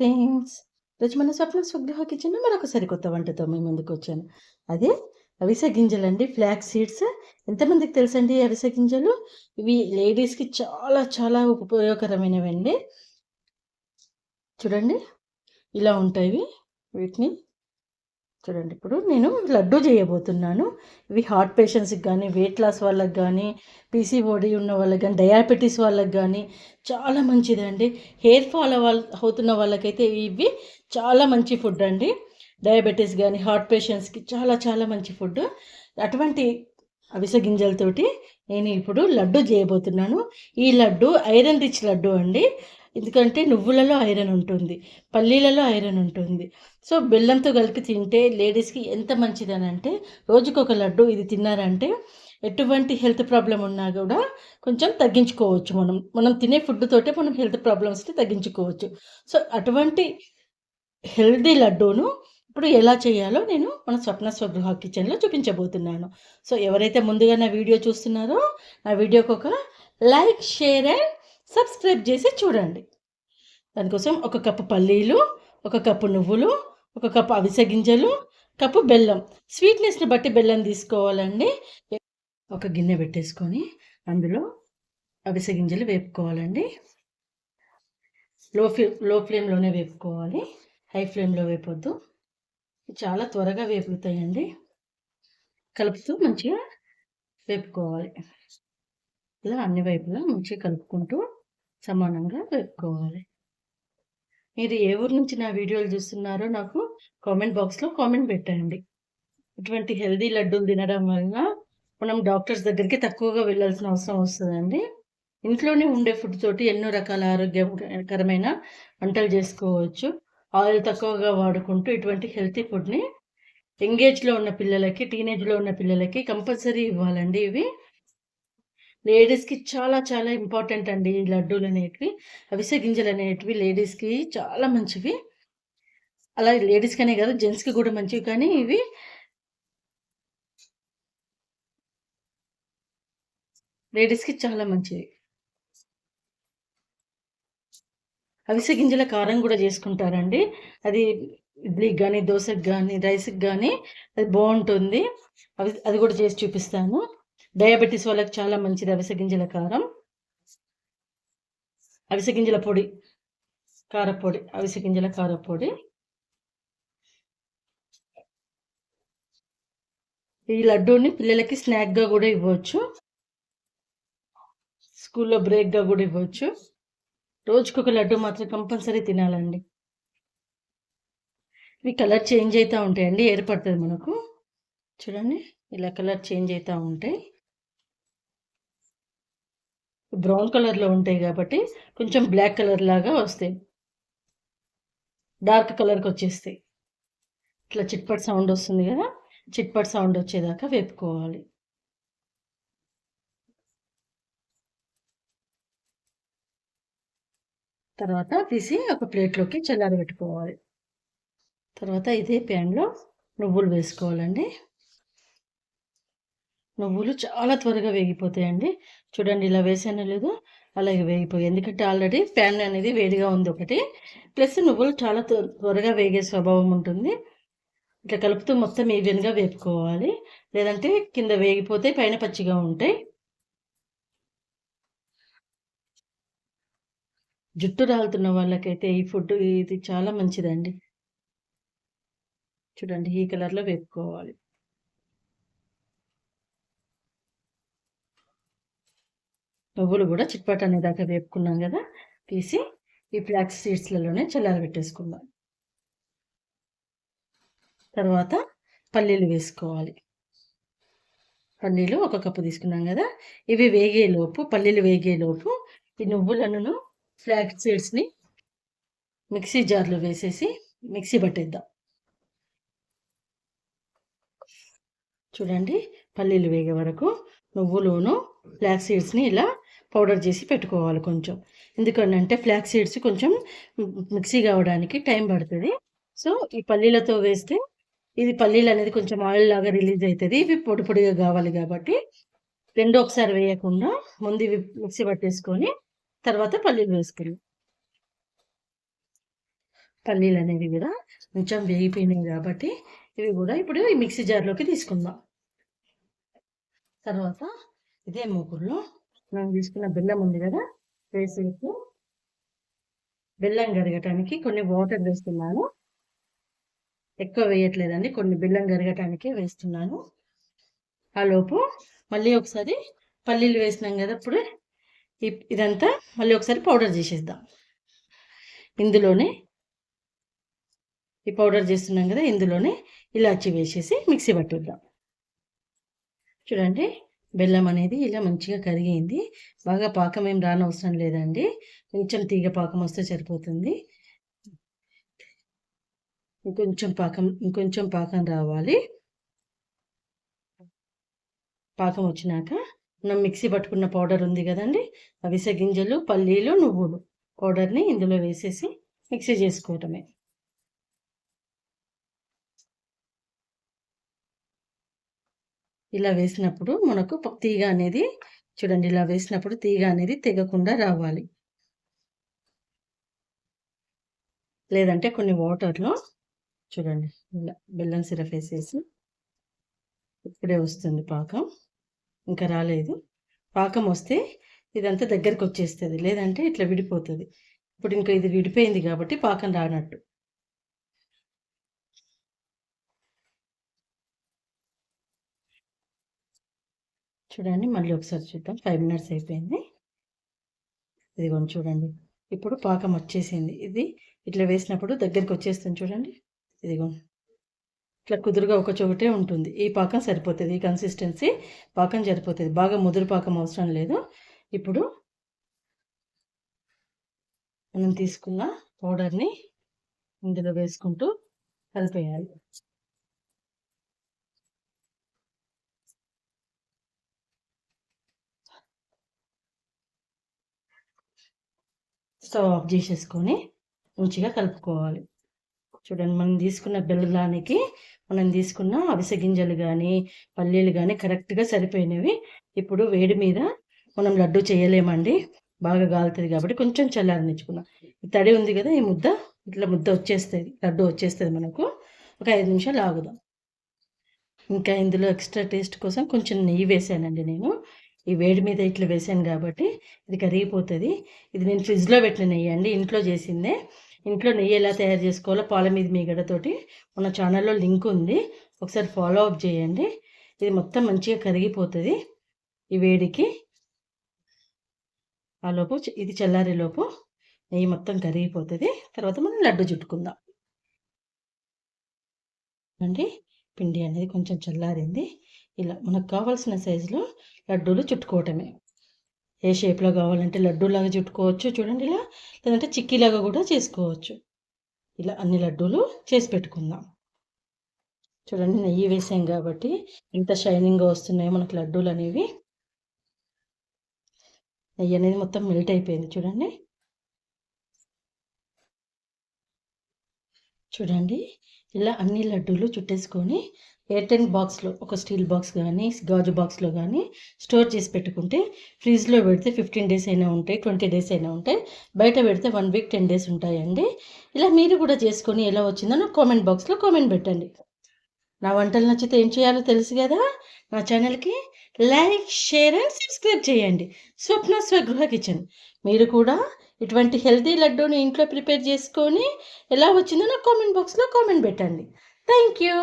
Friends. ఈరోజు మన స్వప్న స్వగృహ కిచెన్‌లో మరొక సరికొత్త వంటతో మీ ముందుకొచ్చాను. అదే అవిసె గింజలండి. Flax seeds. ఎంతమందికి తెలుసండి ఈ అవిసె గింజలు? ఇవి లేడీస్‌కి చాలా చాలా ఉపయోగకరమైనవండి. చూడండి ఇలా ఉంటాయి వీటిని. చూడండి ఇప్పుడు నేను లడ్డూ చేయబోతున్నాను. ఇవి హార్ట్ పేషెంట్స్‌కి గానీ, వెయిట్ లాస్ వాళ్ళకి గానీ, పీసీఓడీ ఉన్న వాళ్ళకి గానీ, డయాబెటిస్ వాళ్ళకి గానీ చాలా మంచిదండి. హెయిర్ ఫాల్ అవుతున్న వాళ్ళకైతే ఇవి చాలా మంచి ఫుడ్ అండి. డయాబెటిస్ గానీ, హార్ట్ పేషెంట్స్‌కి చాలా చాలా మంచి ఫుడ్. అటువంటి అవిసె గింజలతోటి నేను ఇప్పుడు లడ్డూ చేయబోతున్నాను. ఈ లడ్డూ ఐరన్ రిచ్ లడ్డూ అండి. ఎందుకంటే నువ్వులలో ఐరన్ ఉంటుంది, పల్లీలలో ఐరన్ ఉంటుంది. సో బెల్లంతో కలిపి తింటే లేడీస్‌కి ఎంత మంచిదనంటే రోజుకొక లడ్డు ఇది తిన్నారంటే ఎటువంటి హెల్త్ ప్రాబ్లమ్ ఉన్నా కూడా కొంచెం తగ్గించుకోవచ్చు మనం. మనం తినే ఫుడ్ తోటే మనం హెల్త్ ప్రాబ్లమ్స్‌ని తగ్గించుకోవచ్చు. సో అటువంటి హెల్తీ లడ్డూను ఇప్పుడు ఎలా చేయాలో నేను మన స్వప్న స్వగృహ కిచెన్‌లో చూపించబోతున్నాను. సో ఎవరైతే ముందుగా నా వీడియో చూస్తున్నారో నా వీడియోకి ఒక లైక్, షేర్ అండ్ సబ్స్క్రైబ్ చేసి చూడండి. దానికోసం ఒక కప్పు పల్లీలు, ఒక కప్పు నువ్వులు, ఒక కప్పు అవిసె గింజలు, కప్పు బెల్లం. స్వీట్నెస్ని బట్టి బెల్లం తీసుకోవాలండి. ఒక గిన్నె పెట్టేసుకొని అందులో అవిసె గింజలు వేపుకోవాలండి. లో ఫ్లేమ్లోనే వేపుకోవాలి, హై ఫ్లేమ్లో వేపొద్దు. చాలా త్వరగా వేపుతాయండి. కలుపుతూ మంచిగా వేపుకోవాలి. ఇలా అన్ని వైపులా మంచిగా కలుపుకుంటూ సమానంగా వేపుకోవాలి. మీరు ఏ ఊరు నుంచి నా వీడియోలు చూస్తున్నారో నాకు కామెంట్ బాక్స్‌లో కామెంట్ పెట్టండి. ఇటువంటి హెల్తీ లడ్డూలు తినడం వల్ల మనం డాక్టర్స్ దగ్గరికి తక్కువగా వెళ్ళాల్సిన అవసరం వస్తదండి. ఇంట్లోనే ఉండే ఫుడ్ తోటి ఎన్నో రకాల ఆరోగ్యకరమైన వంటలు చేసుకోవచ్చు. ఆయిల్ తక్కువగా వాడుకుంటూ ఇటువంటి హెల్తీ ఫుడ్‌ని యంగ్ ఏజ్‌లో ఉన్న పిల్లలకి, టీనేజ్‌లో ఉన్న పిల్లలకి కంపల్సరీ ఇవ్వాలండి ఇవి. లేడీస్‌కి చాలా చాలా ఇంపార్టెంట్ అండి ఈ లడ్డూలనేటివి. అవిసె గింజలనేటివి లేడీస్‌కి చాలా మంచివి. అలాగే లేడీస్‌కనే కాదు, జెంట్స్‌కి కూడా మంచివి. కానీ ఇవి లేడీస్‌కి చాలా మంచిది. అవిసె గింజల కారం గూడా జేసుకుంటారండి. అది ఇడ్లీకి గానీ, దోసకి గానీ, రైస్‌కి గానీ అది బావుంటుంది. అది గూడా చేసి చూపిస్తాను. డయాబెటిస్ వాళ్ళకి చాలా మంచిది అవిసె గింజల కారం. అవిసె గింజల పొడి, కారప్పొడి, అవిసె గింజల కారప్పొడి. ఈ లడ్డూని పిల్లలకి స్నాక్‌గా గూడా ఇవ్వచ్చు. స్కూల్‌లో బ్రేక్‌గా గూడా ఇవ్వచ్చు. రోజుకొక లడ్డు మాత్రం కంపల్సరీ తినాలండి. ఇవి కలర్ చేంజ్ అయితా ఉంటాయండి. ఏర్పడుతది మనకు. చూడండి ఇలా కలర్ చేంజ్ అయితా ఉంటాయి. బ్రౌన్ కలర్‌లో ఉంటాయి గాబట్టి కొంచెం బ్లాక్ కలర్ లాగా వస్తాయి. డార్క్ కలర్‌కొచ్చేస్తాయి. ఇట్లా చిట్‌పట్ సౌండ్ వస్తుంది గదా! చిట్‌పట్ సౌండ్ వచ్చేదాకా వేపుకోవాలి. తర్వాత తీసి ఒక ప్లేట్‌లోకి చల్లారబెట్టుకోవాలి. తర్వాత ఇదే ప్యాన్‌లో నువ్వులు వేసుకోవాలండి. నువ్వులు చాలా త్వరగా వేగిపోతాయండి. చూడండి ఇలా వేసానో లేదో అలాగే వేగిపోయాయి. ఎందుకంటే ఆల్రెడీ ప్యాన్ అనేది వేడిగా ఉంది ఒకటి. ప్లస్ నువ్వులు చాలా త్వరగా వేగే స్వభావం ఉంటుంది. ఇట్లా కలుపుతూ మొత్తం ఈవెన్‌గా వేపుకోవాలి. లేదంటే కింద వేగిపోతే పైన పచ్చిగా ఉంటాయి. జుట్టు రాలుతున్న వాళ్ళకైతే ఈ ఫుడ్ ఇది చాలా మంచిదండి. చూడండి ఈ కలర్‌లో వేపుకోవాలి. నువ్వులు గూడా చిట్పట అనేదాకా వేపుకున్నాం గదా! తీసి ఈ ఫ్లాక్స్ సీడ్స్‌లలోనే చల్లారబెట్టేసుకుందాం. తర్వాత పల్లీలు వేసుకోవాలి. పల్లీలు ఒక కప్పు తీసుకున్నాం గదా! ఇవి వేగేలోపు, పల్లీలు వేగేలోపు ఈ నువ్వులనును, ఫ్లాక్స్ సీడ్స్‌ని మిక్సీ జార్‌లో వేసేసి మిక్సీ పట్టేద్దాం. చూడండి పల్లీలు వేగే వరకు నువ్వులును, ఫ్లాక్స్ సీడ్స్‌ని ఇలా పౌడర్ చేసి పెట్టుకోవాలి కొంచెం. ఎందుకనంటే ఫ్లాక్స్ సీడ్స్ కొంచెం మిక్సీ కావడానికి టైం పడుతది. సో, ఈ పల్లీలతో వేస్తే ఇది పల్లీలనేది కొంచెం ఆయిల్ లాగా రిలీజ్ అయితది. ఇవి పొడి పొడిగా కావాలి కాబట్టి 2 ఒకసారి వేయకుండా ముందు ఇవి మిక్సీ పట్టేసుకొని తర్వాత పల్లీలు వేసుకుని పల్లీలు అనేవి కూడా కొంచెం వేగిపోయినాయి కాబట్టి ఇవి కూడా ఇప్పుడు ఈ మిక్సీ జార్లోకి తీసుకుందాం. తర్వాత ఇదే మూకుడులో మనం తీసుకున్న బెల్లం ఉంది కదా, వేసేసి బెల్లం కరగటానికి కొన్ని వాటర్ వేస్తున్నాను. ఎక్కువ వేయట్లేదండి, కొన్ని బెల్లం కరగటానికి వేస్తున్నాను. ఆ లోపు మళ్ళీ ఒకసారి పల్లీలు వేసినాం కదా, ఇప్పుడు ఇదంతా మళ్ళీ ఒకసారి పౌడర్ చేసేద్దాం. ఇందులోనే ఈ పౌడర్ చేస్తున్నాం కదా, ఇందులోనే ఇలాచి వేసేసి మిక్సీ పట్టుద్దాం. చూడండి, బెల్లం అనేది ఇలా మంచిగా కరిగింది. బాగా పాకం ఏం రానవసరం లేదండి, కొంచెం తీగ పాకం వస్తే సరిపోతుంది. ఇంకొంచెం పాకం రావాలి. పాకం వచ్చినాక మనం మిక్సీ పట్టుకున్న పౌడర్ ఉంది కదండి, అవిసె గింజలు, పల్లీలు, నువ్వులు పౌడర్ని ఇందులో వేసేసి మిక్సీ చేసుకోవటమే. ఇలా వేసినప్పుడు మనకు తీగ అనేది, చూడండి, ఇలా వేసినప్పుడు తీగ అనేది తెగకుండా రావాలి. లేదంటే కొన్ని వాటర్లో చూడండి ఇలా బెల్లం సిరప్ వేసేసి, ఇప్పుడే వస్తుంది పాకం, ఇంకా రాలేదు. పాకం వస్తే ఇదంతా దగ్గరికి వచ్చేస్తుంది, లేదంటే ఇట్లా విడిపోతుంది. ఇప్పుడు ఇంకా ఇది విడిపోయింది కాబట్టి పాకం రానట్టు. చూడండి, మళ్ళీ ఒకసారి చూద్దాం. 5 మినిట్స్ అయిపోయింది. ఇదిగోండి చూడండి, ఇప్పుడు పాకం వచ్చేసింది. ఇది ఇట్లా వేసినప్పుడు దగ్గరికి వచ్చేస్తుంది చూడండి. ఇదిగోండి, ఇట్లా కుదురుగా ఒక చోటే ఉంటుంది. ఈ పాకం సరిపోతుంది, ఈ కన్సిస్టెన్సీ పాకం సరిపోతుంది, బాగా ముదురు పాకం అవసరం లేదు. ఇప్పుడు మనం తీసుకున్న పౌడర్ని ఇందులో వేసుకుంటూ కలిపేయాలి. స్టవ్ ఆఫ్ చేసేసుకొని మంచిగా కలుపుకోవాలి. చూడండి, మనం తీసుకున్న బెల్లానికి మనం తీసుకున్న అవిసె గింజలు కానీ పల్లీలు కానీ కరెక్ట్గా సరిపోయినవి. ఇప్పుడు వేడి మీద మనం లడ్డు చేయలేమండి, బాగా గాలుతుంది కాబట్టి కొంచెం చల్లారనిచ్చుకున్నాం. తడి ఉంది కదా, ఈ ముద్ద ఇట్లా ముద్ద వచ్చేస్తుంది, లడ్డు వచ్చేస్తుంది మనకు. ఒక 5 నిమిషాలు ఆగుదాం. ఇంకా ఇందులో ఎక్స్ట్రా టేస్ట్ కోసం కొంచెం నెయ్యి వేసానండి నేను. ఈ వేడి మీద ఇట్లా వేసాను కాబట్టి ఇది కరిగిపోతుంది. ఇది నేను ఫ్రిడ్జ్లో పెట్టిన నెయ్యి అండి, ఇంట్లో చేసిందే. ఇంట్లో నెయ్యి ఎలా తయారు చేసుకోవాలో పాల మీద మీగడతోటి మన ఛానల్లో లింక్ ఉంది, ఒకసారి ఫాలో అప్ చేయండి. ఇది మొత్తం మంచిగా కరిగిపోతుంది ఈ వేడికి. ఆ లోపు ఇది చల్లారేలోపు నెయ్యి మొత్తం కరిగిపోతుంది. తర్వాత మనం లడ్డు చుట్టుకుందాం అండి. పిండి అనేది కొంచెం చల్లారింది. ఇలా మనకు కావాల్సిన సైజులో లడ్డూలు చుట్టుకోవటమే. ఏ షేప్లో కావాలంటే లడ్డూలాగా చుట్టుకోవచ్చు చూడండి ఇలా, లేదంటే చిక్కీలాగా కూడా చేసుకోవచ్చు. ఇలా అన్ని లడ్డూలు చేసి పెట్టుకుందాం. చూడండి, నెయ్యి వేసాం కాబట్టి ఎంత షైనింగ్గా వస్తున్నాయో మనకు లడ్డూలు అనేవి. నెయ్యి అనేది మొత్తం మెల్ట్ అయిపోయింది చూడండి. చూడండి, ఇలా అన్ని లడ్డూలు చుట్టేసుకొని ఎయిర్టైన్ బాక్స్లో, ఒక స్టీల్ బాక్స్ కానీ గాజు బాక్స్లో కానీ స్టోర్ చేసి పెట్టుకుంటే ఫ్రిడ్జ్లో పెడితే 15 డేస్ అయినా ఉంటాయి, 20 డేస్ అయినా ఉంటాయి. బయట పెడితే 1 వీక్ 10 డేస్ ఉంటాయండి. ఇలా మీరు కూడా చేసుకొని ఎలా వచ్చిందో నాకు కామెంట్ బాక్స్లో కామెంట్ పెట్టండి. నా వంటలు నచ్చితే ఏం చేయాలో తెలుసు కదా, నా ఛానల్కి లైక్, షేర్ అండ్ సబ్స్క్రైబ్ చేయండి. స్వప్న స్వగృహ కిచెన్. మీరు కూడా ఇటువంటి హెల్తీ లడ్డూని ఇంట్లో ప్రిపేర్ చేసుకొని ఎలా వచ్చిందో నాకు కామెంట్ బాక్స్లో కామెంట్ పెట్టండి. Thank you.